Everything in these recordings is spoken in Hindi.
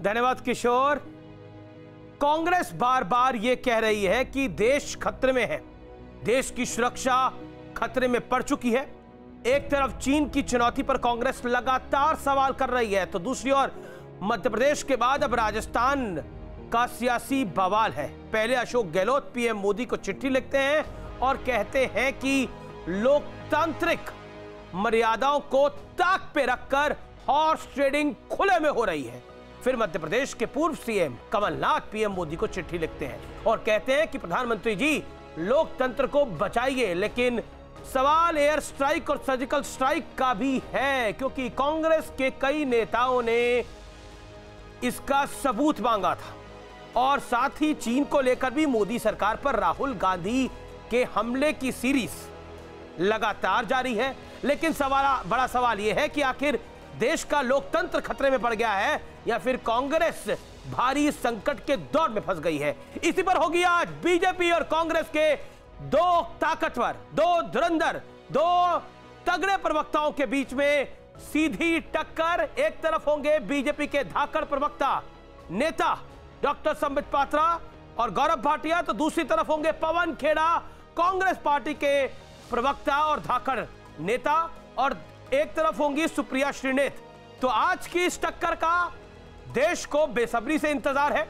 धन्यवाद किशोर। कांग्रेस बार बार यह कह रही है कि देश खतरे में है, देश की सुरक्षा खतरे में पड़ चुकी है। एक तरफ चीन की चुनौती पर कांग्रेस लगातार सवाल कर रही है, तो दूसरी ओर मध्य प्रदेश के बाद अब राजस्थान का सियासी बवाल है। पहले अशोक गहलोत पीएम मोदी को चिट्ठी लिखते हैं और कहते हैं कि लोकतांत्रिक मर्यादाओं को ताक पे रखकर हॉर्स ट्रेडिंग खुले में हो रही है। फिर मध्य प्रदेश के पूर्व सीएम कमलनाथ पीएम मोदी को चिट्ठी लिखते हैं और कहते हैं कि प्रधानमंत्री जी लोकतंत्र को बचाइए। लेकिन सवाल एयर स्ट्राइक और सर्जिकल स्ट्राइक का भी है, क्योंकि कांग्रेस के कई नेताओं ने इसका सबूत मांगा था और साथ ही चीन को लेकर भी मोदी सरकार पर राहुल गांधी के हमले की सीरीज लगातार जारी है। लेकिन बड़ा सवाल यह है कि आखिर देश का लोकतंत्र खतरे में पड़ गया है या फिर कांग्रेस भारी संकट के दौर में फंस गई है। इसी पर होगी आज बीजेपी और कांग्रेस के दो ताकतवर, दो धुरंधर, दो तगड़े प्रवक्ताओं के बीच में सीधी टक्कर। एक तरफ होंगे बीजेपी के धाकड़ प्रवक्ता नेता डॉक्टर संबित पात्रा और गौरव भाटिया, तो दूसरी तरफ होंगे पवन खेड़ा कांग्रेस पार्टी के प्रवक्ता और धाकड़ नेता, और एक तरफ होंगी सुप्रिया श्रीनेत। तो आज की इस टक्कर का देश को बेसब्री से इंतजार है।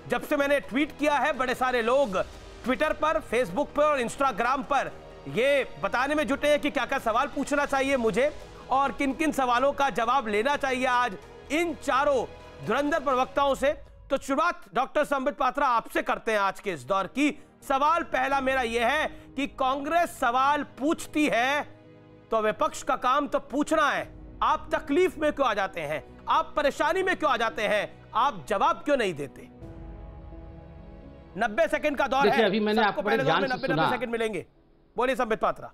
जब से मैंने ट्वीट किया है, बड़े सारे लोग ट्विटर पर, फेसबुक पर और इंस्टाग्राम पर ये बताने में जुटे हैं कि क्या क्या सवाल पूछना चाहिए मुझे और किन किन सवालों का जवाब लेना चाहिए आज इन चारों धुरंधर प्रवक्ताओं से। तो शुरुआत डॉक्टर संबित पात्रा आपसे करते हैं आज के इस दौर की। सवाल पहला मेरा यह है कि कांग्रेस सवाल पूछती है तो विपक्ष का काम तो पूछना है। आप तकलीफ में क्यों आ जाते हैं, आप परेशानी में क्यों आ जाते हैं, आप जवाब क्यों नहीं देते? 90 सेकंड का दौर है। अभी मैंने आपको बड़े ध्यान से सुना। 90 सेकंड मिलेंगे। बोलिए संबित पात्रा।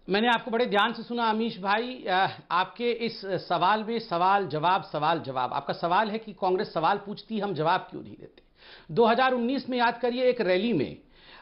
मैंने आपको बड़े ध्यान से सुना अमीश भाई। आपके इस सवाल में सवाल जवाब। आपका सवाल है कि कांग्रेस सवाल पूछती, हम जवाब क्यों नहीं देते। 2019 में याद करिए, एक रैली में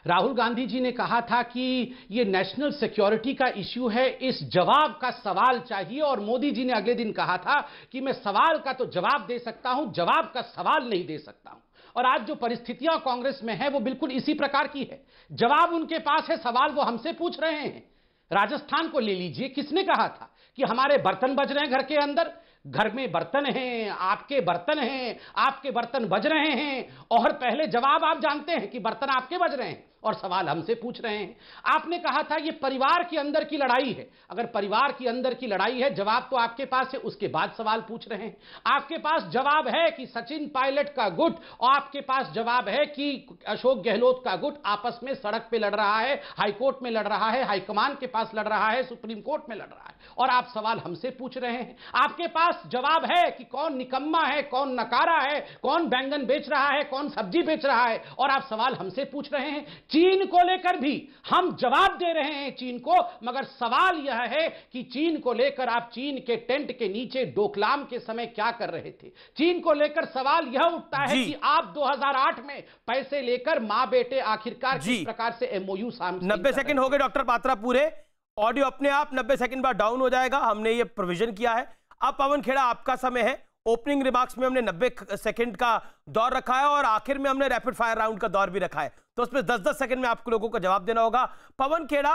राहुल गांधी जी ने कहा था कि ये नेशनल सिक्योरिटी का इश्यू है, इस जवाब का सवाल चाहिए, और मोदी जी ने अगले दिन कहा था कि मैं सवाल का तो जवाब दे सकता हूं, जवाब का सवाल नहीं दे सकता हूं। और आज जो परिस्थितियां कांग्रेस में है वो बिल्कुल इसी प्रकार की है। जवाब उनके पास है, सवाल वो हमसे पूछ रहे हैं। राजस्थान को ले लीजिए, किसने कहा था कि हमारे बर्तन बज रहे हैं घर के अंदर? घर में बर्तन हैं, आपके बर्तन हैं, आपके बर्तन बज रहे हैं, और पहले जवाब आप जानते हैं कि बर्तन आपके बज रहे हैं और सवाल हमसे पूछ रहे हैं। आपने कहा था ये परिवार के अंदर की लड़ाई है। अगर परिवार के अंदर की लड़ाई है, जवाब तो आपके पास है, उसके बाद सवाल पूछ रहे हैं। आपके पास जवाब है कि सचिन पायलट का गुट, और आपके पास जवाब है कि अशोक गहलोत का गुट आपस में सड़क पे लड़ रहा है, हाईकोर्ट में लड़ रहा है, हाईकमान के पास लड़ रहा है, सुप्रीम कोर्ट में लड़ रहा है, और आप सवाल हमसे पूछ रहे हैं। आपके पास जवाब है कि कौन निकम्मा है, कौन नकारा है, कौन बैंगन बेच रहा है, कौन सब्जी बेच रहा है, और आप सवाल हमसे पूछ रहे हैं। चीन को लेकर भी हम जवाब दे रहे हैं चीन को, मगर सवाल यह है कि चीन को लेकर आप चीन के टेंट के नीचे डोकलाम के समय क्या कर रहे थे। चीन को लेकर सवाल यह उठता है कि आप 2008 में पैसे लेकर मां बेटे आखिरकार किस प्रकार से एमओयू सामने। 90 सेकंड हो गए डॉक्टर पात्रा पूरे। ऑडियो अपने आप 90 सेकंड बाद डाउन हो जाएगा, हमने ये प्रोविजन किया है। अब पवन खेड़ा आपका समय है। ओपनिंग रिमार्क्स में हमने 90 सेकंड का दौर रखा है और आखिर में हमने रैपिड फायर राउंड का दौर भी रखा है, तो उसमें 10-10 सेकंड में आपको लोगों को जवाब देना होगा। पवन खेड़ा,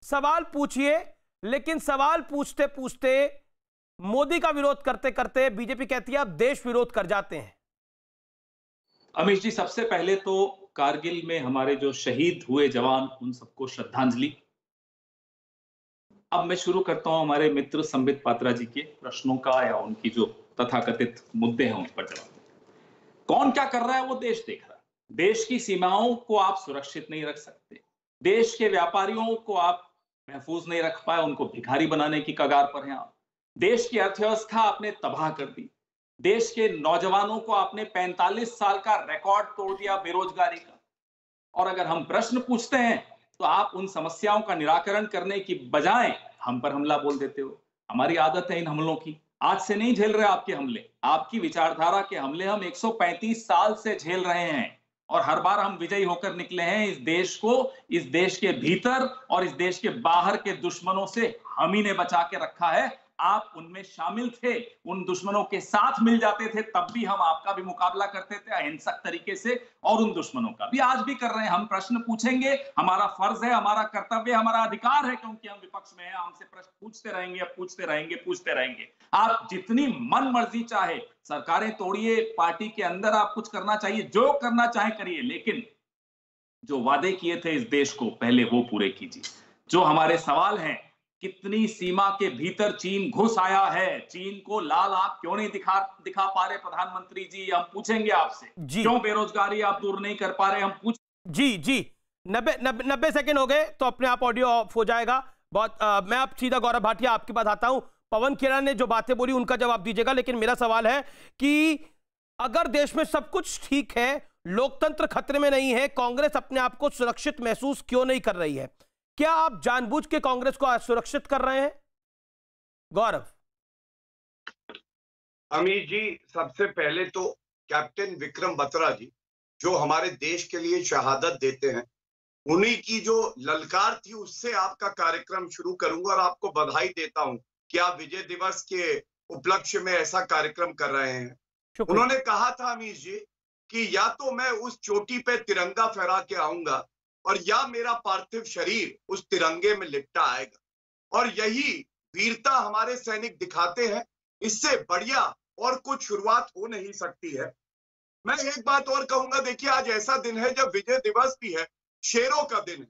सवाल पूछिए, लेकिन सवाल पूछते पूछते मोदी का विरोध करते करते बीजेपी कहती है अब देश विरोध कर जाते हैं। अमीश जी, सबसे पहले तो कारगिल में हमारे जो शहीद हुए जवान, उन सबको श्रद्धांजलि। अब मैं शुरू करता हूं हमारे मित्र संबित पात्रा जी के प्रश्नों का, या उनकी जो तथाकथित मुद्दे हैं उन पर जवाब। कौन क्या कर रहा है वो देश देख रहा है। देश की सीमाओं को आप सुरक्षित नहीं रख सकते, देश के व्यापारियों को आप महफूज नहीं रख पाए, उनको भिखारी बनाने की कगार पर हैं आप। देश की अर्थव्यवस्था आपने तबाह कर दी, देश के नौजवानों को आपने 45 साल का रिकॉर्ड तोड़ दिया बेरोजगारी का। और अगर हम प्रश्न पूछते हैं तो आप उन समस्याओं का निराकरण करने की बजाय हम पर हमला बोल देते हो। हमारी आदत है इन हमलों की, आज से नहीं झेल रहे आपके हमले, आपकी विचारधारा के हमले हम 135 साल से झेल रहे हैं, और हर बार हम विजयी होकर निकले हैं। इस देश को, इस देश के भीतर और इस देश के बाहर के दुश्मनों से हम ही ने बचा के रखा है, आप उनमें शामिल थे, उन दुश्मनों के साथ मिल जाते थे, तब भी हम आपका भी मुकाबला करते थे अहिंसक तरीके से, और उन दुश्मनों का भी आज भी कर रहे हैं। हम प्रश्न पूछेंगे, हमारा फर्ज है, हमारा कर्तव्य, हमारा अधिकार है, क्योंकि हम विपक्ष में हैं। हमसे प्रश्न पूछते रहेंगे, पूछते रहेंगे। आप जितनी मन मर्जी चाहे सरकारें तोड़िए, पार्टी के अंदर आप कुछ करना चाहिए, जो करना चाहे करिए, लेकिन जो वादे किए थे इस देश को पहले वो पूरे कीजिए। जो हमारे सवाल हैं, कितनी सीमा के भीतर चीन घुस आया है, चीन को लाल आंख क्यों नहीं दिखा पा रहे प्रधानमंत्री जी, हम पूछेंगे आपसे। क्यों बेरोजगारी आप दूर नहीं कर पा रहे, हम पूछ जी 90 सेकंड हो गए तो अपने आप ऑडियो ऑफ हो जाएगा। मैं आप सीधा गौरव भाटिया आपके पास आता हूं। पवन खेड़ा ने जो बातें बोली उनका जवाब दीजिएगा, लेकिन मेरा सवाल है कि अगर देश में सब कुछ ठीक है, लोकतंत्र खतरे में नहीं है, कांग्रेस अपने आप को सुरक्षित महसूस क्यों नहीं कर रही है? क्या आप जानबूझ के कांग्रेस को असुरक्षित कर रहे हैं? गौरव। अमित जी, सबसे पहले तो कैप्टन विक्रम बत्रा जी, जो हमारे देश के लिए शहादत देते हैं, उन्हीं की जो ललकार थी उससे आपका कार्यक्रम शुरू करूंगा और आपको बधाई देता हूं कि आप विजय दिवस के उपलक्ष्य में ऐसा कार्यक्रम कर रहे हैं। उन्होंने कहा था अमित जी कि या तो मैं उस चोटी पे तिरंगा फहरा के आऊंगा और या मेरा पार्थिव शरीर उस तिरंगे में लिपटा आएगा, और यही वीरता हमारे सैनिक दिखाते हैं। इससे बढ़िया और कुछ शुरुआत हो नहीं सकती है। मैं एक बात और कहूंगा, देखिए आज ऐसा दिन है जब विजय दिवस भी है, शेरों का दिन है।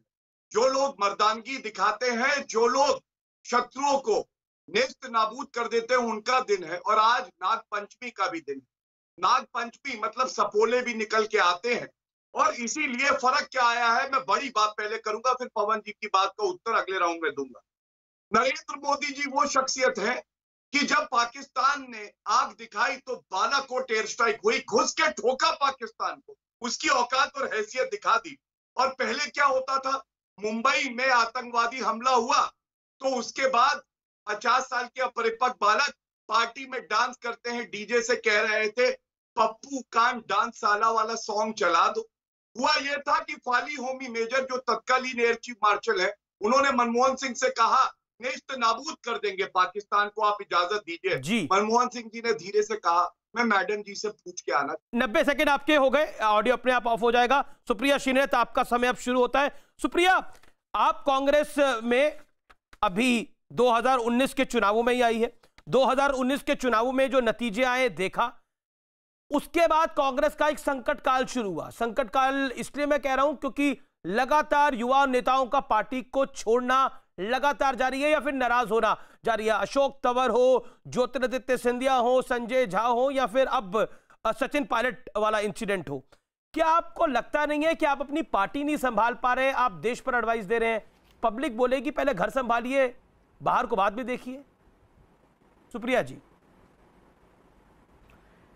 जो लोग मर्दानगी दिखाते हैं, जो लोग शत्रुओं को नेस्त नाबूद कर देते हैं, उनका दिन है। और आज नाग पंचमी का भी दिन है। नाग पंचमी मतलब सपोले भी निकल के आते हैं, और इसीलिए फर्क क्या आया है, मैं बड़ी बात पहले करूंगा, फिर पवन जी की बात का उत्तर अगले राउंड में दूंगा। नरेंद्र मोदी जी वो शख्सियत है कि जब पाकिस्तान ने आग दिखाई तो बालाकोट एयर स्ट्राइक हुई, घुस के ठोका पाकिस्तान को, उसकी औकात और हैसियत दिखा दी। और पहले क्या होता था, मुंबई में आतंकवादी हमला हुआ तो उसके बाद 50 साल के अपरिपक्व बालक पार्टी में डांस करते हैं, डीजे से कह रहे थे पप्पू कान डांस साला वाला सॉन्ग चला दो। हुआ यह था कि फाली होमी मेजर, जो तत्कालीन एयर चीफ मार्शल है, उन्होंने मनमोहन सिंह से कहा नेस्त नाबूद कर देंगे पाकिस्तान को, आप इजाजत दीजिए। मनमोहन सिंह जी ने धीरे से कहा मैं मैडम जी से पूछ के आना। 90 सेकंड आपके हो गए, ऑडियो अपने आप ऑफ हो जाएगा। सुप्रिया श्रीनेत, आपका समय अब शुरू होता है। सुप्रिया, आप कांग्रेस में अभी 2019 के चुनावों में ही आई है। 2019 के चुनावों में जो नतीजे आए देखा, उसके बाद कांग्रेस का एक संकट काल शुरू हुआ। संकट काल इसलिए मैं कह रहा हूं क्योंकि लगातार युवा नेताओं का पार्टी को छोड़ना लगातार जारी है या फिर नाराज होना जारी है। अशोक तंवर हो, ज्योतिरादित्य सिंधिया हो, संजय झा हो, या फिर अब सचिन पायलट वाला इंसिडेंट हो। क्या आपको लगता नहीं है कि आप अपनी पार्टी नहीं संभाल पा रहे? आप देश पर एडवाइस दे रहे हैं, पब्लिक बोलेगी पहले घर संभालिए, बाहर को बाद में देखिए। सुप्रिया जी।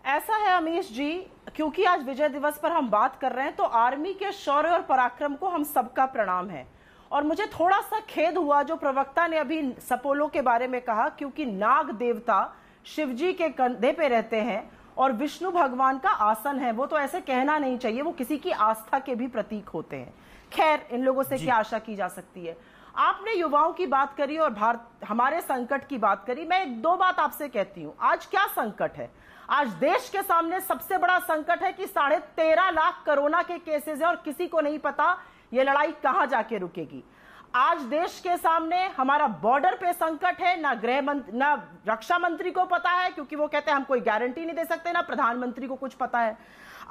ऐसा है अमीश जी, क्योंकि आज विजय दिवस पर हम बात कर रहे हैं तो आर्मी के शौर्य और पराक्रम को हम सबका प्रणाम है। और मुझे थोड़ा सा खेद हुआ जो प्रवक्ता ने अभी सपोलो के बारे में कहा, क्योंकि नाग देवता शिवजी के कंधे पे रहते हैं और विष्णु भगवान का आसन है। वो तो ऐसे कहना नहीं चाहिए, वो किसी की आस्था के भी प्रतीक होते हैं। खैर, इन लोगों से क्या आशा की जा सकती है। आपने युवाओं की बात करी और हमारे संकट की बात करी। मैं दो बात आपसे कहती हूं। आज क्या संकट है? आज देश के सामने सबसे बड़ा संकट है कि 13.5 लाख कोरोना के केसेस हैं और किसी को नहीं पता ये लड़ाई कहां जाके रुकेगी। आज देश के सामने हमारा बॉर्डर पे संकट है, ना गृह मंत्री ना रक्षा मंत्री को पता है, क्योंकि वो कहते हैं हम कोई गारंटी नहीं दे सकते, ना प्रधानमंत्री को कुछ पता है।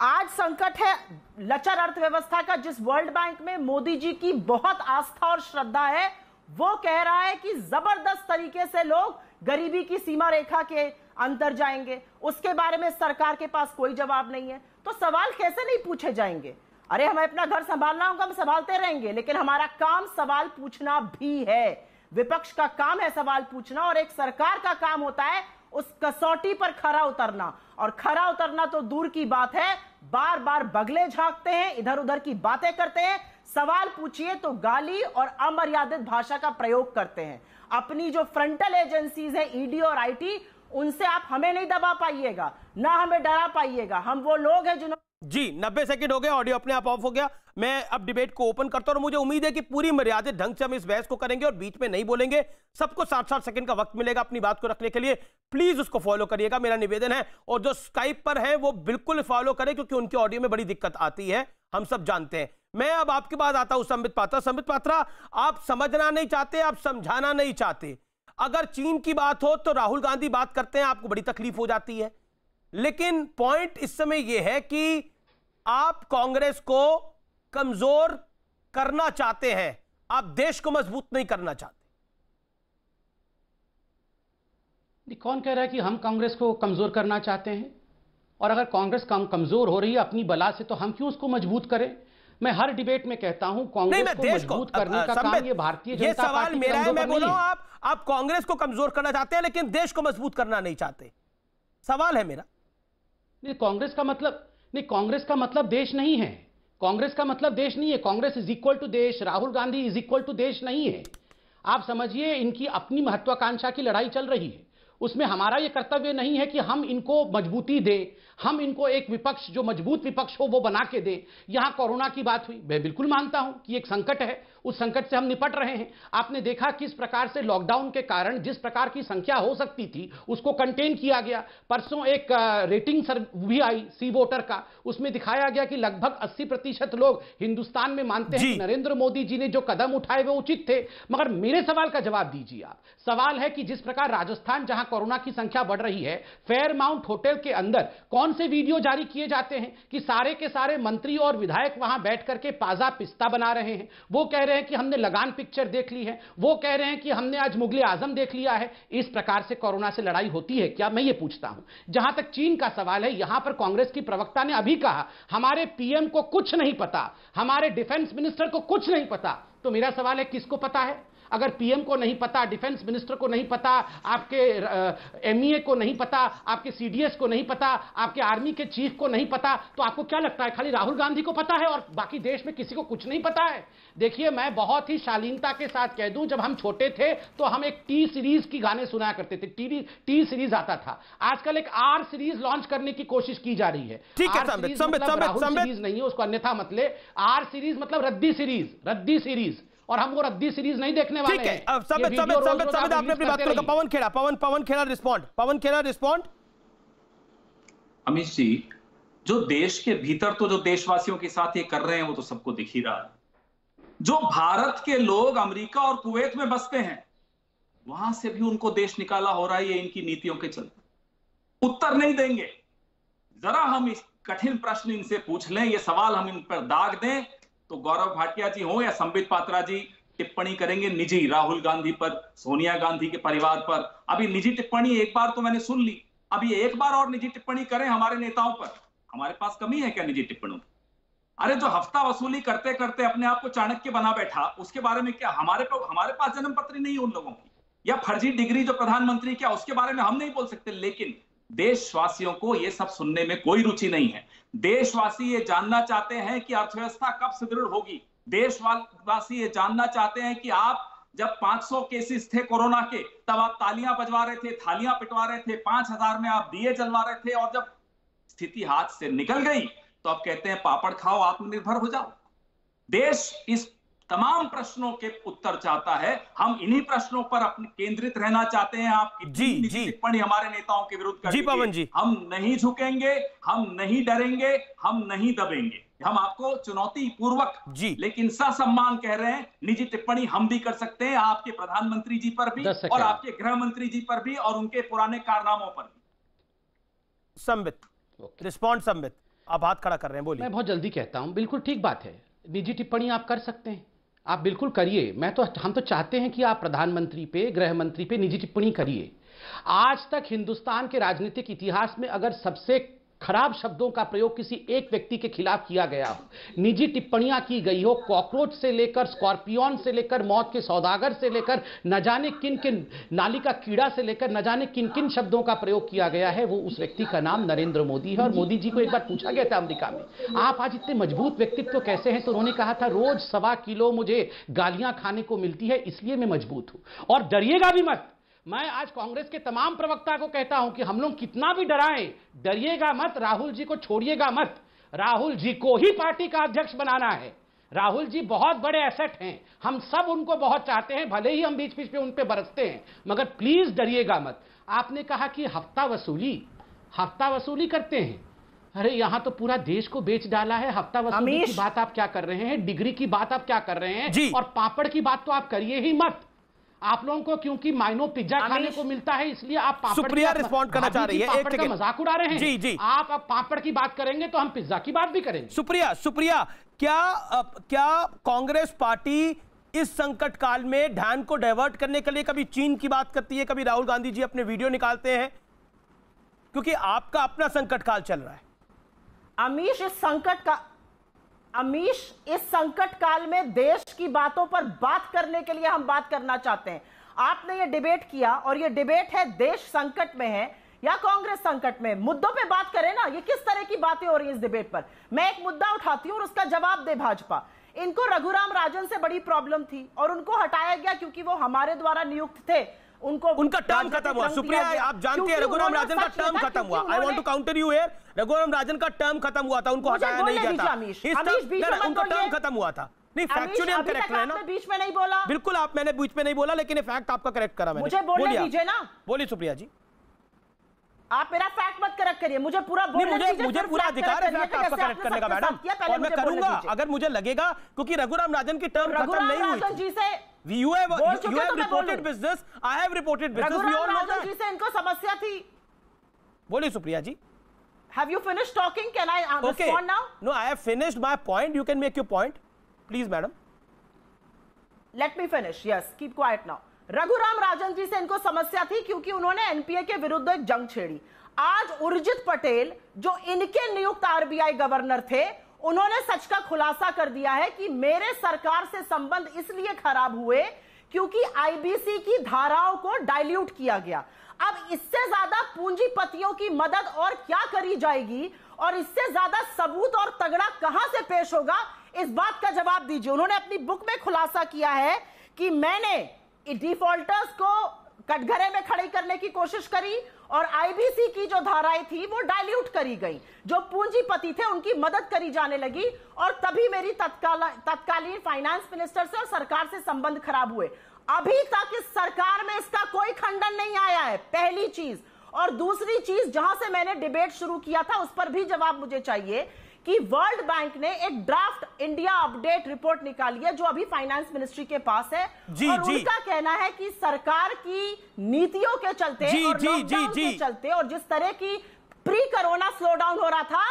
आज संकट है लचर अर्थव्यवस्था का, जिस वर्ल्ड बैंक में मोदी जी की बहुत आस्था और श्रद्धा है, वो कह रहा है कि जबरदस्त तरीके से लोग गरीबी की सीमा रेखा के अंदर जाएंगे। उसके बारे में सरकार के पास कोई जवाब नहीं है। तो सवाल कैसे नहीं पूछे जाएंगे? अरे हमें अपना घर संभालना होगा, हम संभालते रहेंगे, लेकिन हमारा काम सवाल पूछना भी है। विपक्ष का काम है सवाल पूछना, और एक सरकार का काम होता है उस कसौटी पर खरा उतरना। और खरा उतरना तो दूर की बात है, बार बार बगले झांकते हैं, इधर उधर की बातें करते हैं। सवाल पूछिए तो गाली और अमर्यादित भाषा का प्रयोग करते हैं। अपनी जो फ्रंटल एजेंसीज है, ईडी और आईटी, उनसे आप हमें नहीं दबा पाइएगा, ना हमें डरा पाइएगा। हम वो लोग हैं जिन्होंने जी 90 सेकंड हो गए, ऑडियो अपने आप ऑफ हो गया। मैं अब डिबेट को ओपन करता हूं और मुझे उम्मीद है कि पूरी मर्यादित ढंग से हम इस बहस को करेंगे और बीच में नहीं बोलेंगे। सबको 60-60 सेकंड का वक्त मिलेगा अपनी बात को रखने के लिए। प्लीज उसको फॉलो करिएगा, मेरा निवेदन है। और जो स्काइप पर है वो बिल्कुल फॉलो करें, क्योंकि उनके ऑडियो में बड़ी दिक्कत आती है, हम सब जानते हैं। मैं अब आपके पास आता हूं संबित पात्रा। संबित पात्रा, आप समझना नहीं चाहते, आप समझाना नहीं चाहते। अगर चीन की बात हो तो राहुल गांधी बात करते हैं, आपको बड़ी तकलीफ हो जाती है। लेकिन पॉइंट इस समय यह है कि आप कांग्रेस को कमजोर करना चाहते हैं, आप देश को मजबूत नहीं करना चाहते। कौन कह रहा है कि हम कांग्रेस को कमजोर करना चाहते हैं? और अगर कांग्रेस कमजोर हो रही है अपनी बला से, तो हम क्यों उसको मजबूत करें? मैं हर डिबेट में कहता हूं कांग्रेस को मजबूत करने का काम ये भारतीय जनता पार्टी मेरा है। मैं बोल रहा हूं आप कांग्रेस को कमजोर करना चाहते हैं लेकिन देश को मजबूत करना नहीं चाहते। सवाल है मेरा। नहीं, कांग्रेस का मतलब देश नहीं है। कांग्रेस का मतलब देश नहीं है। कांग्रेस इज इक्वल टू देश, Rahul Gandhi is equal to देश नहीं है। आप समझिए, इनकी अपनी महत्वाकांक्षा की लड़ाई चल रही है। उसमें हमारा यह कर्तव्य नहीं है कि हम इनको मजबूती दें, हम इनको एक विपक्ष जो मजबूत विपक्ष हो वो बना के दें। यहां कोरोना की बात हुई, मैं बिल्कुल मानता हूं कि एक संकट है, उस संकट से हम निपट रहे हैं। आपने देखा किस प्रकार से लॉकडाउन के कारण जिस प्रकार की संख्या हो सकती थी उसको कंटेन किया गया। परसों एक रेटिंग भी आई सी वोटर का, उसमें दिखाया गया कि लगभग 80% लोग हिंदुस्तान में मानते हैं कि नरेंद्र मोदी जी ने जो कदम उठाए वो उचित थे। मगर मेरे सवाल का जवाब दीजिए आप। सवाल है कि जिस प्रकार राजस्थान जहां कोरोना की संख्या बढ़ रही है, फेयरमाउंट होटल के अंदर कौन से वीडियो जारी किए जाते हैं कि सारे के सारे मंत्री और विधायक वहां बैठ करके पाजा पिस्ता बना रहे हैं। वो कह रहे हैं कि हमने लगान पिक्चर देख ली है, वो कह रहे हैं कि हमने आज मुगले आजम देख लिया है। इस प्रकार से कोरोना से लड़ाई होती है क्या? मैं ये पूछता हूं। जहां तक चीन का सवाल है, यहां पर कांग्रेस की प्रवक्ता ने अभी कहा हमारे पीएम को कुछ नहीं पता, हमारे डिफेंस मिनिस्टर को कुछ नहीं पता। तो मेरा सवाल है किसको पता है? अगर पीएम को नहीं पता, डिफेंस मिनिस्टर को नहीं पता, आपके एमईए को नहीं पता, आपके सीडीएस को नहीं पता, आपके आर्मी के चीफ को नहीं पता, तो आपको क्या लगता है खाली राहुल गांधी को पता है और बाकी देश में किसी को कुछ नहीं पता है? देखिए, मैं बहुत ही शालीनता के साथ कह दूं, जब हम छोटे थे तो हम एक टी सीरीज की गाने सुनाया करते थे। टी सीरीज आता था। आजकल एक आर सीरीज लॉन्च करने की कोशिश की जा रही है। ठीक है, राहुल सीरीज नहीं है, उसको अन्यथा मतलब आर सीरीज मतलब रद्दी सीरीज, और हम वो रद्दी सीरीज नहीं देखने वाले हैं। ठीक है, संबित आपने अपनी बात करो। पवन खेड़ा रिस्पॉन्ड। अमित जी, जो देश के भीतर तो जो देशवासियों के साथ ये कर रहे हैं वो तो सबको दिख ही रहा है। जो भारत के लोग अमेरिका और कुवैत में बसते हैं, वहां से भी उनको देश निकाला हो रहा है, ये इनकी नीतियों के चलते। उत्तर नहीं देंगे। जरा हम इस कठिन प्रश्न इनसे पूछ लें, ये सवाल हम इन पर दाग दें, तो गौरव भाटिया जी हो या संबित पात्रा जी टिप्पणी करेंगे निजी, राहुल गांधी पर, सोनिया गांधी के परिवार पर। अभी निजी टिप्पणी एक बार तो मैंने सुन ली, अभी एक बार और निजी टिप्पणी करें हमारे नेताओं पर। हमारे पास कमी है क्या निजी टिप्पणियों? अरे जो हफ्ता वसूली करते करते अपने आप को चाणक्य बना बैठा, उसके बारे में क्या हमारे पास जन्म पत्र नहीं है उन लोगों की? या फर्जी डिग्री जो प्रधानमंत्री, क्या उसके बारे में हम नहीं बोल सकते? लेकिन देशवासियों को यह सब सुनने में कोई रुचि नहीं है। देशवासी ये जानना चाहते हैं कि अर्थव्यवस्था कब सुदृढ़ होगी। देशवासी ये जानना चाहते हैं कि आप जब 500 केसेस थे कोरोना के, तब आप तालियां बजवा रहे थे, थालियां पिटवा रहे थे, 5000 में आप दिए जलवा रहे थे, और जब स्थिति हाथ से निकल गई तो आप कहते हैं पापड़ खाओ, आत्मनिर्भर हो जाओ। देश इस तमाम प्रश्नों के उत्तर चाहता है। हम इन्हीं प्रश्नों पर अपने केंद्रित रहना चाहते हैं। आप कितनी टिप्पणी हमारे नेताओं के विरुद्ध करेंगे, पवन जी, हम नहीं झुकेंगे, हम नहीं डरेंगे, हम नहीं दबेंगे। हम आपको चुनौती पूर्वक लेकिन ससम्मान कह रहे हैं, निजी टिप्पणी हम भी कर सकते हैं आपके प्रधानमंत्री जी पर भी और आपके गृह मंत्री जी पर भी और उनके पुराने कारनामों पर भी। संबित रिस्पॉन्ड। संबित, आप हाथ खड़ा कर रहे हैं, बोलिए। मैं बहुत जल्दी कहता हूं, बिल्कुल ठीक बात है, निजी टिप्पणी आप कर सकते हैं, आप बिल्कुल करिए। हम तो चाहते हैं कि आप प्रधानमंत्री पे, गृह मंत्री पे निजी टिप्पणी करिए। आज तक हिंदुस्तान के राजनीतिक इतिहास में अगर सबसे खराब शब्दों का प्रयोग किसी एक व्यक्ति के खिलाफ किया गया हो, निजी टिप्पणियां की गई हो, कॉकरोच से लेकर स्कॉर्पियन से लेकर मौत के सौदागर से लेकर न जाने किन किन, नाली का कीड़ा से लेकर न जाने किन किन शब्दों का प्रयोग किया गया है, वो उस व्यक्ति का नाम नरेंद्र मोदी है। और मोदी जी को एक बार पूछा गया था अमेरिका में, आप आज इतने मजबूत व्यक्तित्व कैसे हैं? तो उन्होंने कहा था रोज 1.25 किलो मुझे गालियां खाने को मिलती है, इसलिए मैं मजबूत हूं। और डरिएगा भी मत। मैं आज कांग्रेस के तमाम प्रवक्ता को कहता हूं कि हम लोग कितना भी डराएं, डरिएगा मत, राहुल जी को छोड़िएगा मत। राहुल जी को ही पार्टी का अध्यक्ष बनाना है। राहुल जी बहुत बड़े एसेट हैं, हम सब उनको बहुत चाहते हैं, भले ही हम बीच बीच में उन पे बरसते हैं, मगर प्लीज डरिएगा मत। आपने कहा कि हफ्ता वसूली करते हैं। अरे यहां तो पूरा देश को बेच डाला है। हफ्ता वसूली की बात आप क्या कर रहे हैं, डिग्री की बात आप क्या कर रहे हैं, और पापड़ की बात तो आप करिए ही मत। आप लोगों को क्योंकि माइनो पिज्जा खाने को मिलता है इसलिए आप पापड़ सुप्रिया रिस्पॉन्ड करना चाह रही है, पापड़ का मजाक उड़ा रहे हैं। जी जी, आप अब पापड़ की बात करेंगे तो हम पिज्जा की बात भी करेंगे। सुप्रिया, क्या कांग्रेस पार्टी इस संकट काल में ध्यान को डाइवर्ट करने के लिए कभी चीन की बात करती है, कभी राहुल गांधी जी अपने वीडियो निकालते हैं, क्योंकि आपका अपना संकट काल चल रहा है। अमीश, इस संकट काल में देश की बातों पर बात करने के लिए हम बात करना चाहते हैं। आपने ये डिबेट किया और ये डिबेट है देश संकट में है या कांग्रेस संकट में। मुद्दों पे बात करें ना, ये किस तरह की बातें हो रही हैं इस डिबेट पर। मैं एक मुद्दा उठाती हूं और उसका जवाब दे भाजपा। इनको रघुराम राजन से बड़ी प्रॉब्लम थी और उनको हटाया गया क्योंकि वो हमारे द्वारा नियुक्त थे। उनका टर्म खत्म हुआ। सुप्रिया, आप जानते हैं रघुराम राजन का टर्म खत्म हुआ। I want to counter you here. Raghuram Rajan का टर्म खत्म हुआ था, उनको हटाया नहीं गया था। उनका टर्म खत्म हुआ था। नहीं, फैक्चुअली हम करेक्ट रहे ना। बीच में नहीं बोला, बिल्कुल मैंने बीच में नहीं बोला, लेकिन ये फैक्ट आपका करेक्ट करा मैंने। मुझे बोलने दीजिए ना। बोलिए सुप्रिया जी। आप मेरा फैक्ट मत करेक्ट करिए, मुझे पूरा मुझे पूरा अधिकार है फैक्ट आपका करेक्ट करने का मैडम, और मैं करूंगा अगर मुझे लगेगा, क्योंकि रघुराम राजन की टर्म खत्म नहीं हुई थी। You have reported business. I have reported business. We all know that. जी से इनको समस्या थी। बोलिए सुप्रिया जी। Have you finished talking? Can I respond now? No, I have finished my point. You can make your point, please, madam. Let me finish. Yes, keep quiet now. Raghuram Rajan ji से इनको समस्या थी क्योंकि उन्होंने एनपीए के विरुद्ध एक जंग छेड़ी। आज उर्जित पटेल, जो इनके नियुक्त आरबीआई गवर्नर थे, उन्होंने सच का खुलासा कर दिया है कि मेरे सरकार से संबंध इसलिए खराब हुए क्योंकि आईबीसी की धाराओं को डाइल्यूट किया गया। अब इससे ज्यादा पूंजीपतियों की मदद और क्या करी जाएगी, और इससे ज्यादा सबूत और तगड़ा कहां से पेश होगा, इस बात का जवाब दीजिए। उन्होंने अपनी बुक में खुलासा किया है कि मैंने डिफॉल्टर्स को कटघरे में खड़ी करने की कोशिश करी और आईबीसी की जो धाराएं थी वो डाइल्यूट करी गई, जो पूंजीपति थे उनकी मदद करी जाने लगी, और तभी मेरी तत्कालीन फाइनेंस मिनिस्टर से और सरकार से संबंध खराब हुए। अभी तक इस सरकार में इसका कोई खंडन नहीं आया है, पहली चीज। और दूसरी चीज, जहां से मैंने डिबेट शुरू किया था उस पर भी जवाब मुझे चाहिए कि वर्ल्ड बैंक ने एक ड्राफ्ट इंडिया अपडेट रिपोर्ट निकाली है जो अभी फाइनेंस मिनिस्ट्री के पास है, और उनका कहना है कि सरकार की नीतियों के चलते और लॉकडाउन के चलते और जिस तरह की प्री कोरोना स्लो डाउन हो रहा था,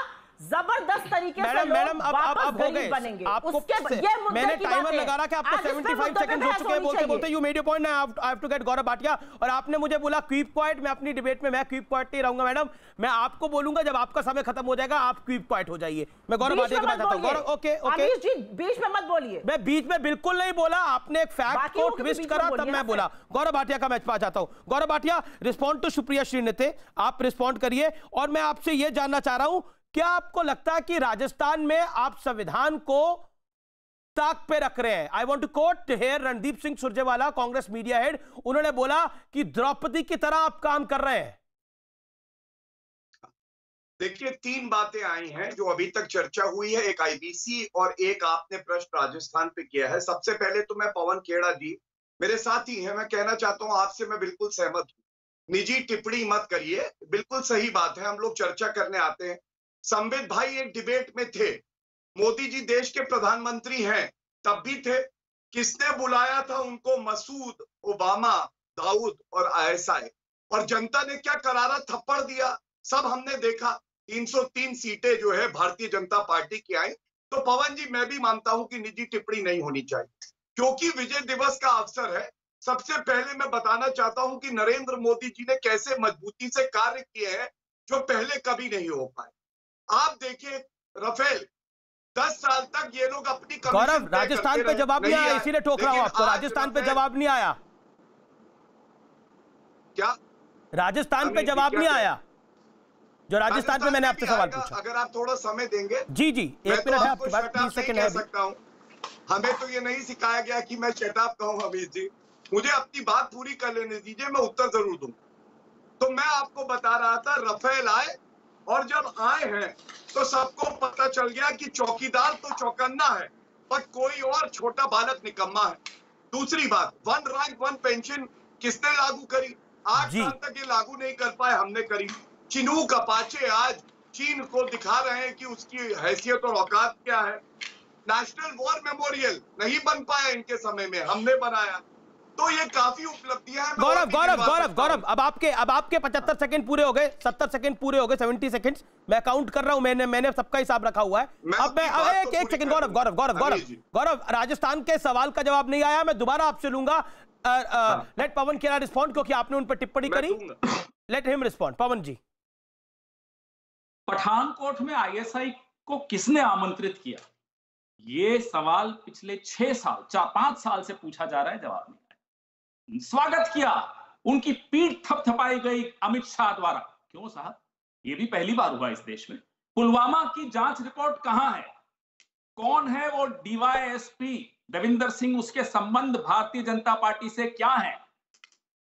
जबरदस्त तरीके से मैडम अब हो गए बनेंगे। मैंने टाइमर लगा रहा कि आपको 75 सेकंड हो चुके हैं बोलते बोलते। You made your point, I have to get Gaurav Bhatia. और आपने मुझे बोला कीप क्वाइट, मैं अपनी डिबेट में मैं कीप क्वाइट नहीं रहूंगा मैडम, मैं आपको बोलूंगा जब आपका समय खत्म हो जाएगा आप कीप क्वाइट हो जाइए। मैं गौरव भाटिया के बाद आता हूं। गौरव, ओके जी, बीच में मत बोलिए। मैं बीच में बिल्कुल नहीं बोला, आपने एक फैक्ट को ट्विस्ट करा तब मैं बोला। गौरव भाटिया का मैच पा जाता हूं। गौरव भाटिया, रिस्पॉन्ड टू सुप्रिया श्रीनेते, आप रिस्पॉन्ड करिए। और मैं आपसे यह जानना चाह रहा हूं, क्या आपको लगता है कि राजस्थान में आप संविधान को ताक पे रख रहे हैं? I want to quote here Randeep Singh Surjewala, Congress media head, उन्होंने बोला कि द्रौपदी की तरह आप काम कर रहे हैं। देखिए, तीन बातें आई हैं जो अभी तक चर्चा हुई है, एक आईबीसी और एक आपने प्रश्न राजस्थान पे किया है। सबसे पहले तो मैं पवन खेड़ा जी मेरे साथी हैं, मैं कहना चाहता हूं आपसे मैं बिल्कुल सहमत हूं। निजी टिप्पणी मत करिए, बिल्कुल सही बात है, हम लोग चर्चा करने आते हैं। संबित भाई एक डिबेट में थे, मोदी जी देश के प्रधानमंत्री हैं तब भी थे। किसने बुलाया था उनको? मसूद, ओबामा, दाऊद और आईएसआई, और जनता ने क्या करारा थप्पड़ दिया, सब हमने देखा। 303 सीटें जो है भारतीय जनता पार्टी की आई। तो पवन जी, मैं भी मानता हूं कि निजी टिप्पणी नहीं होनी चाहिए, क्योंकि विजय दिवस का अवसर है। सबसे पहले मैं बताना चाहता हूं कि नरेंद्र मोदी जी ने कैसे मजबूती से कार्य किए हैं जो पहले कभी नहीं हो पाए। आप देखिए, राफेल 10 साल तक ये लोग अपनी गौरव, राजस्थान पे जवाब नहीं आया, इसीलिए ठोक रहा हूं आपको। राजस्थान पे जवाब नहीं आया। क्या राजस्थान पे जवाब नहीं आया जो राजस्थान पे मैंने आपसे सवाल पूछा? अगर आप थोड़ा समय देंगे। जी, 1 मिनट है आपके पास, 30 सेकंड है। सकता हूं, हमें तो ये नहीं सिखाया गया कि मैं शट अप कहूं। अमित जी, मुझे अपनी बात पूरी कर लेने दीजिए, मैं उत्तर जरूर दूं। तो मैं आपको बता रहा था, राफेल आए और जब आए हैं तो सबको पता चल गया कि चौकीदार तो चौकन्ना है, पर कोई और छोटा बालक निकम्मा है। दूसरी बात, 1 रैंक 1 पेंशन किसने लागू करी? 8 साल तक ये लागू नहीं कर पाए, हमने करी। चिनूक अपाचे आज चीन को दिखा रहे हैं कि उसकी हैसियत और औकात क्या है। नेशनल वॉर मेमोरियल नहीं बन पाया इनके समय में, हमने बनाया। तो ये काफी उपलब्धियां हैं। गौरव, अब आपके 75 सेकंड पूरे हो गए, 70 सेकंड पूरे हो गए, 70 सेकंड्स मैं काउंट कर रहा हूं, मैंने सबका हिसाब रखा हुआ है। अब मैं एक सेकंड गौरव, राजस्थान के सवाल का जवाब नहीं आया, मैं दोबारा आपसे लूंगा। लेट पवन खेरा रिस्पॉन्ड, क्योंकि आपने उन पर टिप्पणी करी। Let him respond. Pawan ji, Pathankot में आईएसआई को किसने आमंत्रित किया? ये सवाल पिछले 6 साल 5 साल से पूछा जा रहा है, जवाब नहीं आया। स्वागत किया, उनकी पीठ थपथपाई गई अमित शाह द्वारा। क्यों साहब, ये भी पहली बार हुआ इस देश में। पुलवामा की जांच रिपोर्ट कहां है? कौन है वो डीवाईएसपी देविंदर सिंह? उसके संबंध भारतीय जनता पार्टी से क्या है?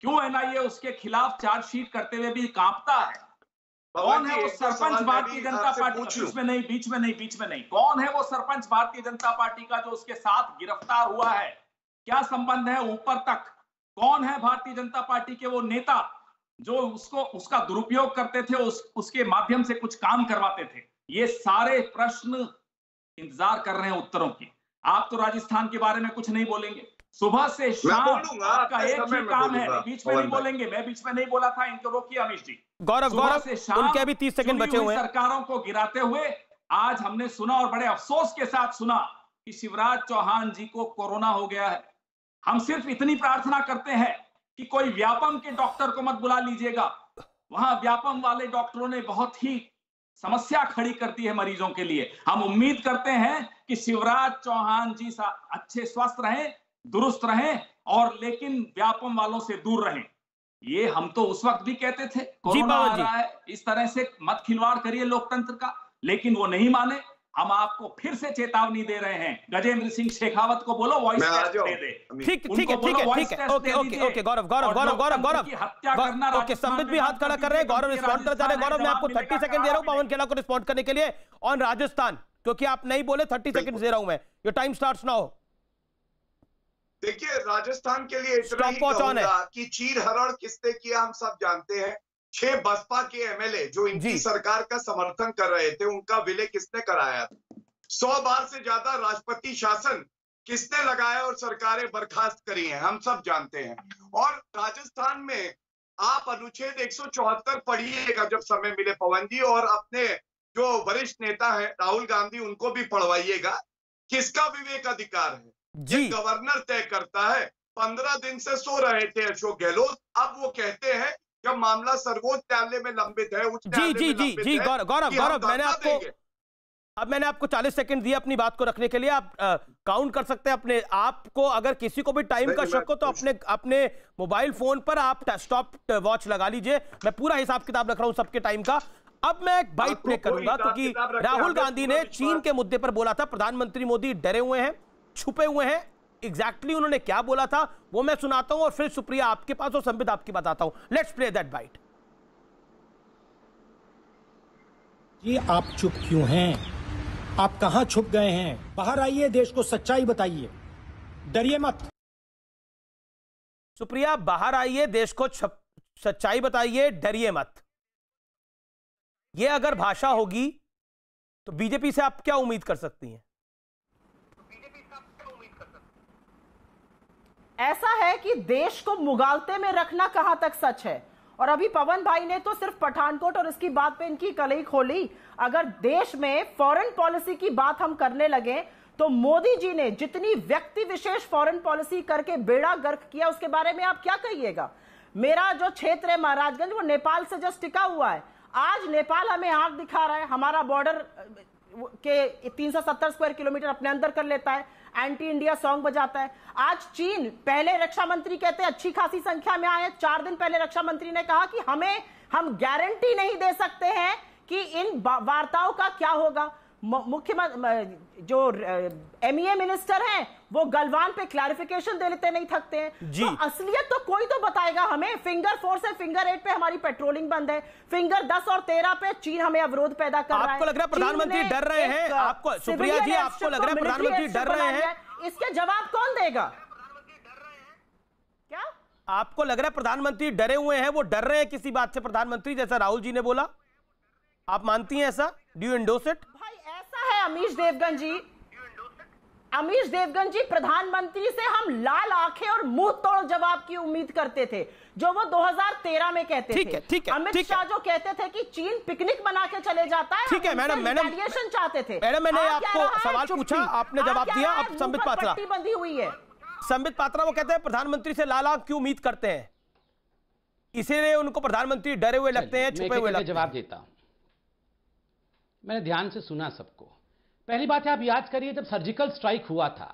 क्यों एनआईए उसके खिलाफ चार्जशीट करते हुए भी कांपता है? कौन है वो सरपंच भारतीय जनता पार्टी? बीच में नहीं। कौन है वो सरपंच भारतीय जनता पार्टी का जो उसके साथ गिरफ्तार हुआ है? क्या संबंध है ऊपर तक? कौन है भारतीय जनता पार्टी के वो नेता जो उसका दुरुपयोग करते थे, उसके माध्यम से कुछ काम करवाते थे? ये सारे प्रश्न इंतजार कर रहे हैं उत्तरों की। आप तो राजस्थान के बारे में कुछ नहीं बोलेंगे। सुबह से शाम आपका एक ही काम है, बीच में नहीं बोलेंगे। मैं बीच में नहीं बोला था, इनको रोकिए अमीश जी। गौरव, उनके अभी 30 सेकंड बचे हुए हैं। सरकारों को गिराते हुए आज हमने सुना, और बड़े अफसोस के साथ सुना, कि शिवराज चौहान जी को कोरोना हो गया है। हम सिर्फ इतनी प्रार्थना करते हैं कि कोई व्यापम के डॉक्टर को मत बुला लीजिएगा। वहां व्यापम वाले डॉक्टरों ने बहुत ही समस्या खड़ी करती है मरीजों के लिए। हम उम्मीद करते हैं कि शिवराज चौहान जी अच्छे स्वस्थ रहें, दुरुस्त रहें, और लेकिन व्यापम वालों से दूर रहें। ये हम तो उस वक्त भी कहते थे कोरोना आ रहा है, इस तरह से मत खिलवाड़ करिए लोकतंत्र का, लेकिन वो नहीं माने। हम आपको फिर से चेतावनी दे रहे हैं, गजेंद्र सिंह शेखावत को बोलो वॉइस टेस्ट दे दे। ठीक है, ओके गौरव, हत्या करना। ओके, संबित भी हाथ खड़ा कर रहे हैं। गौरव रिस्पॉन्ड करना चाह रहे हैं। गौरव, मैं आपको 30 सेकंड दे रहा हूं पवन खेड़ा को रिस्पॉन्ड करने के लिए ऑन राजस्थान, क्योंकि आप नहीं बोले। 30 सेकंड दे रहा हूं मैं, योर टाइम स्टार्ट्स नाउ। देखिए, राजस्थान के लिए इतना ही कहूंगा कि चीर हरण किसने किया हम सब जानते हैं। 6 बसपा के एमएलए जो इनकी सरकार का समर्थन कर रहे थे, उनका विलय किसने कराया? 100 बार से ज्यादा राष्ट्रपति शासन किसने लगाया और सरकारें बर्खास्त करी हैं, हम सब जानते हैं। और राजस्थान में आप अनुच्छेद 174 पढ़िएगा जब समय मिले पवन जी, और अपने जो वरिष्ठ नेता है राहुल गांधी, उनको भी पढ़वाइएगा। किसका विवेक अधिकार है? ये गवर्नर तय करता है। 15 दिन से सो रहे थे अशोक गहलोत, अब वो कहते हैं जब मामला सर्वोच्च न्यायालय में लंबित है, उच्च न्यायालय में लंबित है। गौरव, मैंने आपको 40 सेकंड दिए अपनी बात को रखने के लिए। आप काउंट कर सकते हैं अपने आप को। अगर किसी को भी टाइम का शक हो तो अपने मोबाइल फोन पर आप स्टॉप वॉच लगा लीजिए। मैं पूरा हिसाब किताब रख रहा हूं सबके टाइम का। अब मैं एक बाइट प्ले करूंगा, क्योंकि राहुल गांधी ने चीन के मुद्दे पर बोला था। प्रधानमंत्री मोदी डरे हुए हैं, छुपे हुए हैं। एग्जैक्टली उन्होंने क्या बोला था वो मैं सुनाता हूं, और फिर सुप्रिया आपके पास और संबित आपकी बताता हूं। Let's play that bite. जी, आप चुप क्यों हैं? आप कहां छुप गए हैं? बाहर आइए, देश को सच्चाई बताइए, डरिए मत। सुप्रिया, बाहर आइए, देश को सच्चाई बताइए, डरिए मत। ये अगर भाषा होगी तो बीजेपी से आप क्या उम्मीद कर सकती हैं? ऐसा है कि देश को मुगालते में रखना कहां तक सच है। और अभी पवन भाई ने तो सिर्फ पठानकोट और इसकी बात पे इनकी कलई खोली। अगर देश में फॉरेन पॉलिसी की बात हम करने लगे तो मोदी जी ने जितनी व्यक्ति विशेष फॉरेन पॉलिसी करके बेड़ा गर्क किया, उसके बारे में आप क्या कहिएगा? मेरा जो क्षेत्र है महाराजगंज, वो नेपाल से जस्ट टिका हुआ है। आज नेपाल हमें आंख दिखा रहा है, हमारा बॉर्डर के 370 स्क्वायर किलोमीटर अपने अंदर कर लेता है, एंटी इंडिया सॉन्ग बजाता है। आज चीन, पहले रक्षा मंत्री कहते हैं अच्छी खासी संख्या में आए। 4 दिन पहले रक्षा मंत्री ने कहा कि हम गारंटी नहीं दे सकते हैं कि इन वार्ताओं का क्या होगा। मुख्यमंत्री जो MEA मिनिस्टर हैं वो गलवान पे क्लैरिफिकेशन दे लेते नहीं थकते हैं। जी। तो असलियत तो कोई तो बताएगा हमें। फिंगर 4 से फिंगर 8 पे हमारी पेट्रोलिंग बंद है, फिंगर 10 और 13 पे चीन हमें अवरोध पैदा कर रहा है। आपको लग रहा है प्रधानमंत्री डर रहे हैं? आपको सुप्रिया जी आपको लग रहा है प्रधानमंत्री डर रहे हैं? इसके जवाब कौन देगा? क्या आपको लग रहा है प्रधानमंत्री डरे हुए हैं? वो डर रहे हैं किसी बात से प्रधानमंत्री, जैसा राहुल जी ने बोला? आप मानती हैं ऐसा? Do you endorse it? भाई ऐसा है अमीश देवगन जी, अमीश देवगन जी, प्रधानमंत्री से हम लाल आंखें और मुंह तोड़ जवाब की उम्मीद करते थे जो वो 2013 में कहते थे। ठीक है, अमित शाह जो कहते थे कि चीन पिकनिक बना के चले जाता है। ठीक है मैडम, चाहते थे मैडम, मैंने आपको सवाल पूछा, आपने जवाब दिया। अब संबित पात्रा, बंधी हुई है। संबित पात्रा वो कहते हैं प्रधानमंत्री से लाल आंख क्यों उम्मीद करते हैं, इसीलिए उनको प्रधानमंत्री डरे हुए लगते हैं, छुपे हुए लगते हैं। जवाब देता हूं। मैंने ध्यान से सुना सबको। पहली बात है, आप याद करिए जब सर्जिकल स्ट्राइक हुआ था,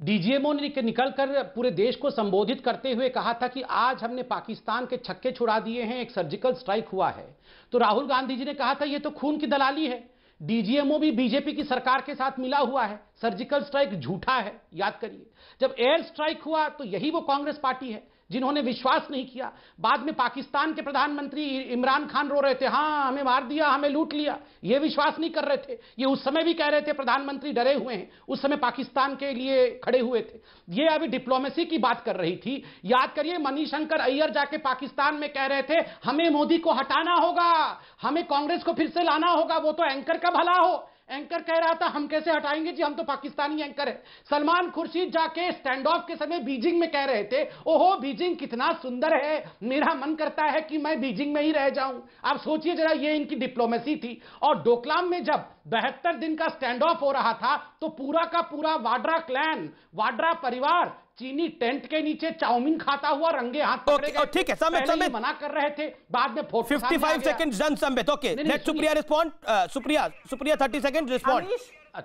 डीजीएमओ ने निकलकर पूरे देश को संबोधित करते हुए कहा था कि आज हमने पाकिस्तान के छक्के छुड़ा दिए हैं, एक सर्जिकल स्ट्राइक हुआ है। तो राहुल गांधी जी ने कहा था ये तो खून की दलाली है, डीजीएमओ भी बीजेपी की सरकार के साथ मिला हुआ है, सर्जिकल स्ट्राइक झूठा है। याद करिए जब एयर स्ट्राइक हुआ तो यही वो कांग्रेस पार्टी है जिन्होंने विश्वास नहीं किया। बाद में पाकिस्तान के प्रधानमंत्री इमरान खान रो रहे थे, हाँ हमें मार दिया, हमें लूट लिया, ये विश्वास नहीं कर रहे थे। ये उस समय भी कह रहे थे प्रधानमंत्री डरे हुए हैं, उस समय पाकिस्तान के लिए खड़े हुए थे। ये अभी डिप्लोमेसी की बात कर रही थी। याद करिए मणिशंकर अय्यर जाके पाकिस्तान में कह रहे थे हमें मोदी को हटाना होगा, हमें कांग्रेस को फिर से लाना होगा। वो तो एंकर का भला हो, एंकर कह रहा था हम कैसे हटाएंगे जी, हम तो पाकिस्तानी एंकर है। सलमान खुर्शीद जाके स्टैंड ऑफ के समय बीजिंग में कह रहे थे ओहो बीजिंग कितना सुंदर है, मेरा मन करता है कि मैं बीजिंग में ही रह जाऊं। आप सोचिए जरा, ये इनकी डिप्लोमेसी थी। और डोकलाम में जब 72 दिन का स्टैंड ऑफ हो रहा था तो पूरा का पूरा वाड्रा क्लैन, वाड्रा परिवार चीनी टेंट के नीचे चाउमीन खाता हुआ रंगे हाथ पकड़े गए। ठीक है, संबित मना कर रहे थे, बाद में 55 seconds done Sambit. Okay, let Supriya respond. Supriya 30 second respond.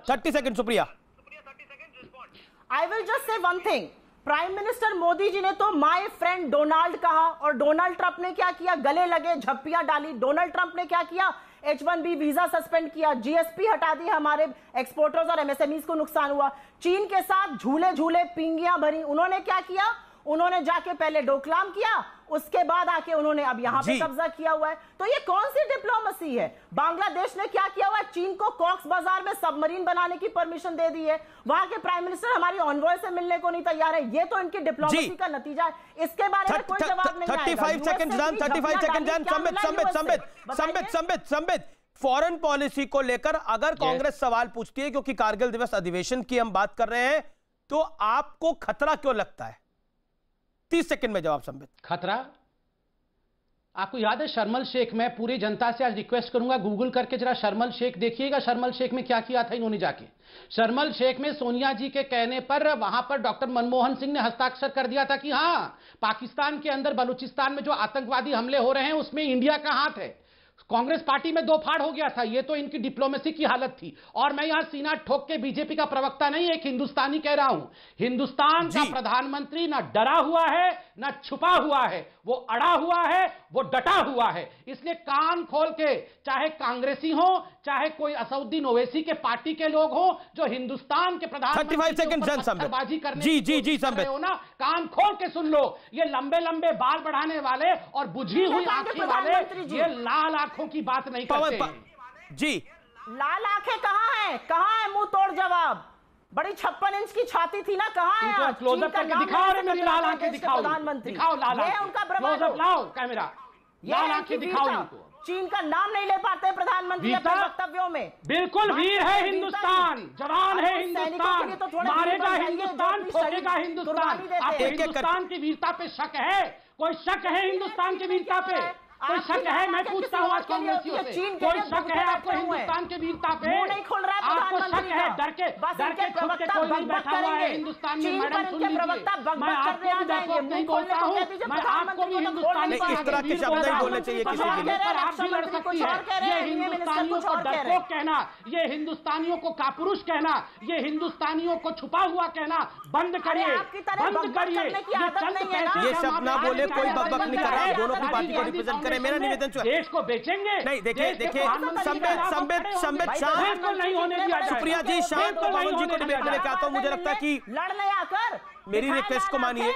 30 second Supriya. I will just say one thing, prime minister Modi ji ने तो माय फ्रेंड डोनाल्ड कहा और डोनाल्ड ट्रंप ने क्या किया, गले लगे, झप्पियां डाली। डोनाल्ड ट्रंप ने क्या किया, H1B वीजा सस्पेंड किया, GSP हटा दी, हमारे एक्सपोर्टर्स और MSMEs को नुकसान हुआ। चीन के साथ झूले झूले पिंगियां भरी। उन्होंने क्या किया, उन्होंने जाके पहले डोकलाम किया, उसके बाद आके उन्होंने अब यहां पे कब्जा किया हुआ है। तो ये कौन सी डिप्लोमेसी है? बांग्लादेश ने क्या किया हुआ है, चीन को कॉक्स बाजार में सबमरीन बनाने की परमिशन दे दी है। वहां के प्राइम मिनिस्टर हमारी ऑनवॉय से मिलने को नहीं तैयार है। ये तो इनकी डिप्लोमेसी का नतीजा है। इसके बारे में कोई जवाब नहीं आएगा। 35 second done, 35 second done. Sambit foreign policy को लेकर अगर कांग्रेस सवाल पूछती है, क्योंकि कारगिल दिवस अधिवेशन की हम बात कर रहे हैं, तो आपको खतरा क्यों लगता है? 30 सेकंड में जवाब संबित। खतरा आपको याद है शर्मल शेख, मैं पूरी जनता से आज रिक्वेस्ट करूंगा गूगल करके जरा शर्मल शेख देखिएगा, शर्मल शेख में क्या किया था इन्होंने जाके। शर्मल शेख में सोनिया जी के कहने पर वहां पर डॉक्टर मनमोहन सिंह ने हस्ताक्षर कर दिया था कि हां पाकिस्तान के अंदर बलूचिस्तान में जो आतंकवादी हमले हो रहे हैं उसमें इंडिया का हाथ है। कांग्रेस पार्टी में दो फाड़ हो गया था। ये तो इनकी डिप्लोमेसी की हालत थी। और मैं यहां सीना ठोक के बीजेपी का प्रवक्ता नहीं, एक हिंदुस्तानी कह रहा हूं, हिंदुस्तान का प्रधानमंत्री ना डरा हुआ है ना छुपा हुआ है, वो अड़ा हुआ है, वो डटा हुआ है। इसलिए कान खोल के, चाहे कांग्रेसी हो चाहे कोई असउद्दीन ओवैसी के पार्टी के लोग हो जो हिंदुस्तान के प्रधानमंत्री पत्थरबाजी करने की संबित हो ना, कान खोल के सुन लो। ये लंबे लंबे बाल बढ़ाने वाले और बुझी हुई आंखें वाले ये लाल आंखों की बात नहीं करते जी। लाल आंखें कहां है, कहां है मुंह तोड़ जवाब? बड़ी 56 इंच की छाती थी ना, कहां है आज? क्लोजअप करके दिखाओ रे मेरी लाल आंखें, दिखाओ दिखाओ लाल आंखें, उनका क्लोजअप लाओ कैमरा, लाल आंखें दिखाओ इनको। चीन का नाम नहीं ले पाते प्रधानमंत्री अपने वक्तव्यों में। बिल्कुल वीर है हिंदुस्तान, जवान है हिंदुस्तान, मारेगा हिंदुस्तान, ठोकेगा हिंदुस्तान। आपको हिंदुस्तान की वीरता पे शक है? कोई शक है हिंदुस्तान की वीरता पे? कोई शक है? मैं पूछता हूँ आज कांग्रेसियों से, कोई शक है आपको हिंदुस्तान के वीरता पे? आपको शक है? डर के खुद के कोई नहीं बैठा हुआ है हिंदुस्तान में। मैडम सुन लीजिए, मैं आपको भी डरपोक नहीं बोलता हूँ, मैं आपको भी हिंदुस्तान इस तरह के शब्द नहीं बोलने चाहिए किसी के लिए। आप भी लड़ सकती है। ये हिंदुस्तान हिंदुस्तानियों को डरपोक कहना, ये हिंदुस्तानियों को कापुरुष कहना, ये हिंदुस्तानियों को छुपा हुआ कहना बंद करिए, बंद करिए। ये शब्द ना बोले, कोई बकबक नहीं कर रहा, दोनों की पार्टी को रिप्रेजेंट करें, मेरा निवेदन देश को बेचेंगे नहीं। देखिए शांत नहीं होने दिया जाए। सुप्रिया जी शांत, पवन जी को डिबेट में कहता हूं, मुझे लगता है कि लड़ने आकर मेरी रिक्वेस्ट को मानिए।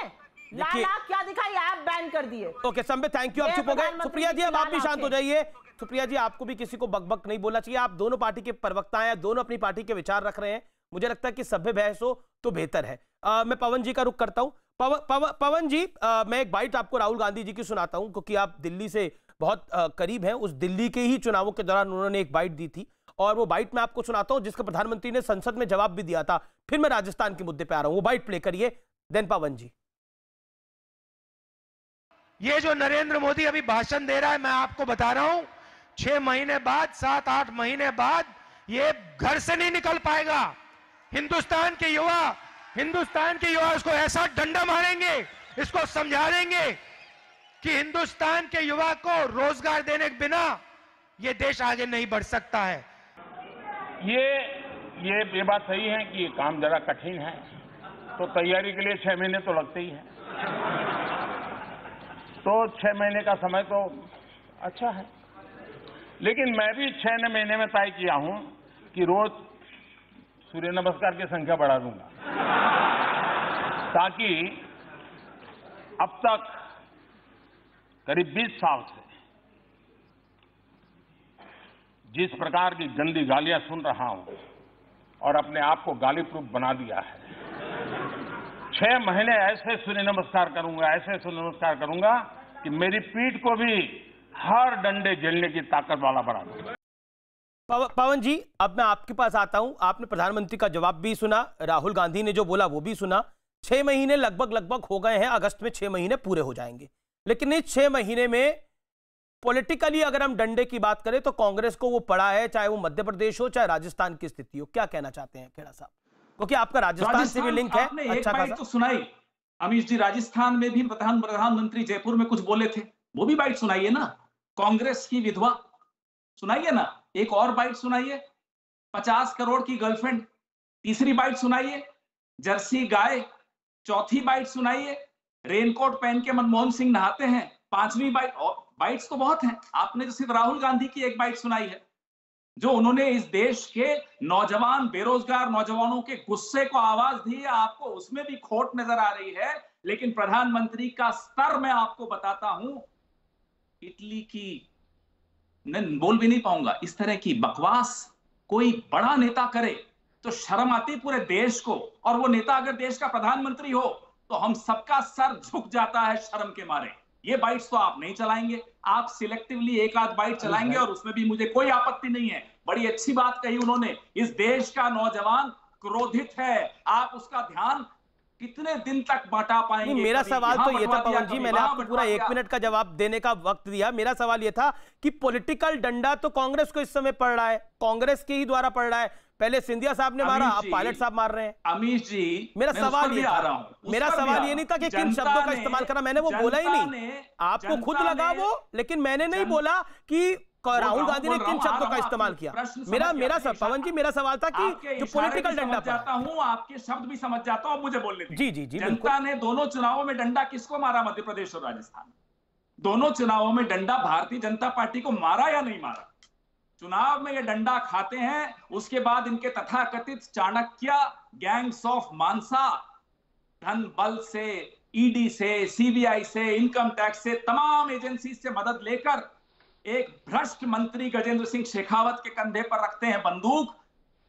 देखिए क्या दिखाई, ऐप बैन कर दिए। ओके संबित, थैंक यू, आप चुप हो गए। सुप्रिया जी अब आप भी शांत हो जाइए। सुप्रिया जी आपको भी किसी को बकबक नहीं बोलना चाहिए, आप दोनों पार्टी के प्रवक्ता हैं, दोनों अपनी पार्टी के विचार रख रहे हैं, मुझे लगता है कि सभ्य बहस हो तो बेहतर है। मैं पवन जी का रुख करता हूं। पवन जी, मैं एक बाइट आपको राहुल गांधी जी की सुनाता हूं, क्योंकि आप दिल्ली से बहुत करीब हैं। उस दिल्ली के ही चुनावों के दौरान उन्होंने एक बाइट दी थी, और वो बाइट मैं आपको सुनाता हूं जिसका प्रधानमंत्री ने संसद में जवाब भी दिया था। फिर मैं राजस्थान के मुद्दे पे आ रहा हूं, वो बाइट प्ले करिए, देन पवन जी। ये जो नरेंद्र मोदी अभी भाषण दे रहा है, मैं आपको बता रहा हूं 6 महीने बाद, 7-8 महीने बाद ये घर से नहीं निकल पाएगा। हिंदुस्तान के युवा इसको ऐसा डंडा मारेंगे, इसको समझा देंगे कि हिंदुस्तान के युवा को रोजगार देने के बिना ये देश आगे नहीं बढ़ सकता है। ये बात सही है कि काम जरा कठिन है, तो तैयारी के लिए 6 महीने तो लगते ही हैं, तो 6 महीने का समय तो अच्छा है। लेकिन मैं भी 6 महीने में तय किया हूं कि रोज सूर्य नमस्कार की संख्या बढ़ा दूंगा, ताकि अब तक करीब 20 साल से जिस प्रकार की गंदी गालियां सुन रहा हूं और अपने आप को गाली प्रूफ बना दिया है, 6 महीने ऐसे सूर्य नमस्कार करूंगा कि मेरी पीठ को भी हर डंडे झेलने की ताकत वाला बना दूंगा। पवन जी अब मैं आपके पास आता हूं। आपने प्रधानमंत्री का जवाब भी सुना, राहुल गांधी ने जो बोला वो भी सुना। 6 महीने लगभग हो गए हैं, अगस्त में 6 महीने पूरे हो जाएंगे। लेकिन इस 6 महीने में पॉलिटिकली अगर हम डंडे की बात करें तो कांग्रेस को वो पड़ा है, चाहे वो मध्य प्रदेश हो चाहे राजस्थान की स्थिति हो। क्या कहना चाहते हैं खेड़ा साहब, क्योंकि आपका राजस्थान से भी लिंक है। अच्छा खासा तो सुनाई अमीश जी, राजस्थान में भी प्रधानमंत्री जयपुर में कुछ बोले थे, वो भी बाइट सुनाइए ना। कांग्रेस की विधवा सुनाइए ना, एक और बाइट सुनाइए। 50 करोड़ की गर्लफ्रेंड, तीसरी बाइट सुनाइए। जर्सी गाय, चौथी बाइट सुनाइए। रेनकोट पहन के मनमोहन सिंह नहाते हैं, 5वीं बाइट। और बाइट्स तो बहुत हैं, आपने जो सिर्फ राहुल गांधी की एक बाइट सुनाई है, जो उन्होंने इस देश के नौजवान बेरोजगार नौजवानों के गुस्से को आवाज दी है, आपको उसमें भी खोट नजर आ रही है। लेकिन प्रधानमंत्री का स्तर मैं आपको बताता हूं, इटली की, मैं बोल भी नहीं पाऊंगा, इस तरह की बकवास कोई बड़ा नेता करे तो शर्म आती पूरे देश को। और वो नेता अगर देश का प्रधानमंत्री हो तो हम सबका सर झुक जाता है शर्म के मारे। ये बाइट्स तो आप नहीं चलाएंगे, आप सिलेक्टिवली एक आध बाइट चलाएंगे, और उसमें भी मुझे कोई आपत्ति नहीं है। बड़ी अच्छी बात कही उन्होंने, इस देश का नौजवान क्रोधित है, आप उसका ध्यान कितने दिन तक बांटा पाएंगे? मेरा सवाल तो ये था पवन जी, मैंने आपको पूरा 1 मिनट का जवाब देने का वक्त दिया। मेरा सवाल ये था कि पॉलिटिकल डंडा तो कांग्रेस को इस समय पड़ रहा है, कांग्रेस के ही द्वारा पड़ रहा है। पहले सिंधिया साहब ने मारा, अब पायलट साहब मार रहे हैं। अमीश जी, मेरा सवाल ये था, मेरा सवाल ये नहीं था कि किन शब्दों का इस्तेमाल करा, मैंने वो बोला ही नहीं। आपको खुद लगा वो, लेकिन मैंने नहीं बोला कि राहुल गांधी ने किन शब्दों का इस्तेमाल किया। पवन जी मेरा सवाल था कि जो पॉलिटिकल डंडा जाता हूं, आपके शब्द भी समझ जाता हूं, मुझे बोलने दीजिए। जी जनता ने दोनों चुनावों में डंडा किसको मारा? मध्य प्रदेश और राजस्थान, दोनों चुनावों में डंडा भारतीय जनता पार्टी को मारा या नहीं मारा? चुनाव में ये डंडा खाते हैं, उसके बाद इनके तथाकथित चाणक्य गैंग्स ऑफ मानसा धन बल से, ईडी से, सीबीआई से, इनकम टैक्स से, तमाम एजेंसी से मदद लेकर एक भ्रष्ट मंत्री गजेंद्र सिंह शेखावत के कंधे पर रखते हैं बंदूक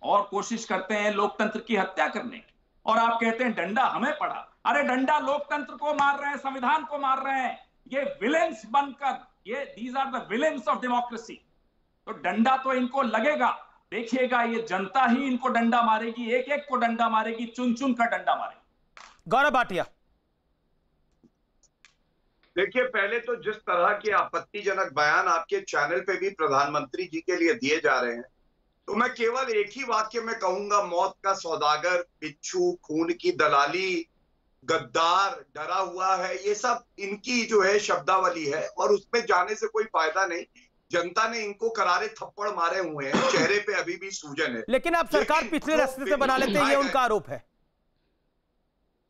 और कोशिश करते हैं लोकतंत्र की हत्या करने की। और आप कहते हैं डंडा हमें पड़ा। अरे डंडा लोकतंत्र को मार रहे हैं, संविधान को मार रहे हैं, ये विलेंस बनकर, ये these are the villains of democracy. तो डंडा तो इनको लगेगा, देखिएगा ये जनता ही इनको डंडा मारेगी, एक एक को डंडा मारेगी, चुन चुन कर डंडा मारेगी। गौरव भाटिया, देखिए पहले तो जिस तरह के आपत्तिजनक बयान आपके चैनल पे भी प्रधानमंत्री जी के लिए दिए जा रहे हैं, तो मैं केवल एक ही वाक्य में कहूंगा, मौत का सौदागर, बिच्छू, खून की दलाली, गद्दार, डरा हुआ है, ये सब इनकी जो है शब्दावली है और उसमें जाने से कोई फायदा नहीं। जनता ने इनको करारे थप्पड़ मारे हुए हैं, चेहरे पे अभी भी सूजन है। लेकिन आप सरकार पिछले रास्ते से बना लेते हैं, ये उनका आरोप है।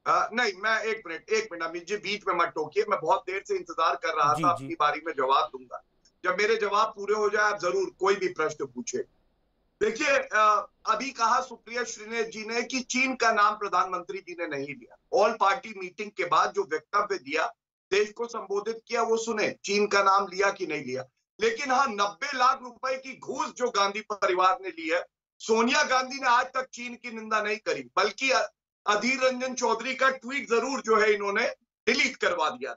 नहीं, मैं एक मिनट अमित जी, बीच में मत टोकिए। मैं बहुत देर से इंतजार कर रहा था, अपनी बारी में जवाब दूंगा। जब मेरे जवाब पूरे हो जाए आप जरूर कोई भी प्रश्न पूछे। देखिए, अभी कहा सुप्रिया श्रीनेश जी ने कि चीन का नाम प्रधानमंत्री जी ने नहीं लिया। ऑल पार्टी मीटिंग के बाद जो वक्तव्य दिया, देश को संबोधित किया, वो सुने, चीन का नाम लिया कि नहीं लिया। लेकिन हाँ, 90 लाख रुपए की घूस जो गांधी परिवार ने ली है, सोनिया गांधी ने आज तक चीन की निंदा नहीं करी, बल्कि अधीर रंजन चौधरी का ट्वीट जरूर जो है इन्होंने डिलीट करवा दिया।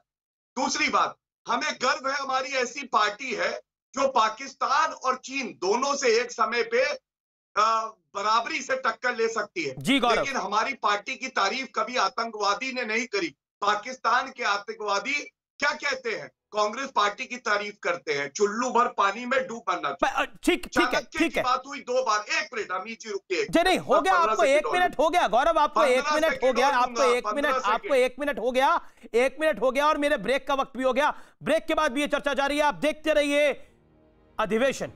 दूसरी बात, हमें गर्व है हमारी ऐसी पार्टी है जो पाकिस्तान और चीन दोनों से एक समय पे बराबरी से टक्कर ले सकती है। लेकिन हमारी पार्टी की तारीफ कभी आतंकवादी ने नहीं करी। पाकिस्तान के आतंकवादी क्या कहते हैं? कांग्रेस पार्टी की तारीफ करते हैं, चुल्लू भर पानी में डूब मरना। ठीक है। बात हुई 2 बार। 1 मिनट अमित जी रुकिए। नहीं, हो गया, आपको 1 मिनट हो गया गौरव, आपको 1 मिनट हो गया, आपको 1 मिनट हो गया, 1 मिनट हो गया, और मेरे ब्रेक का वक्त भी हो गया। ब्रेक के बाद भी ये चर्चा जारी है, आप देखते रहिए अधिवेशन।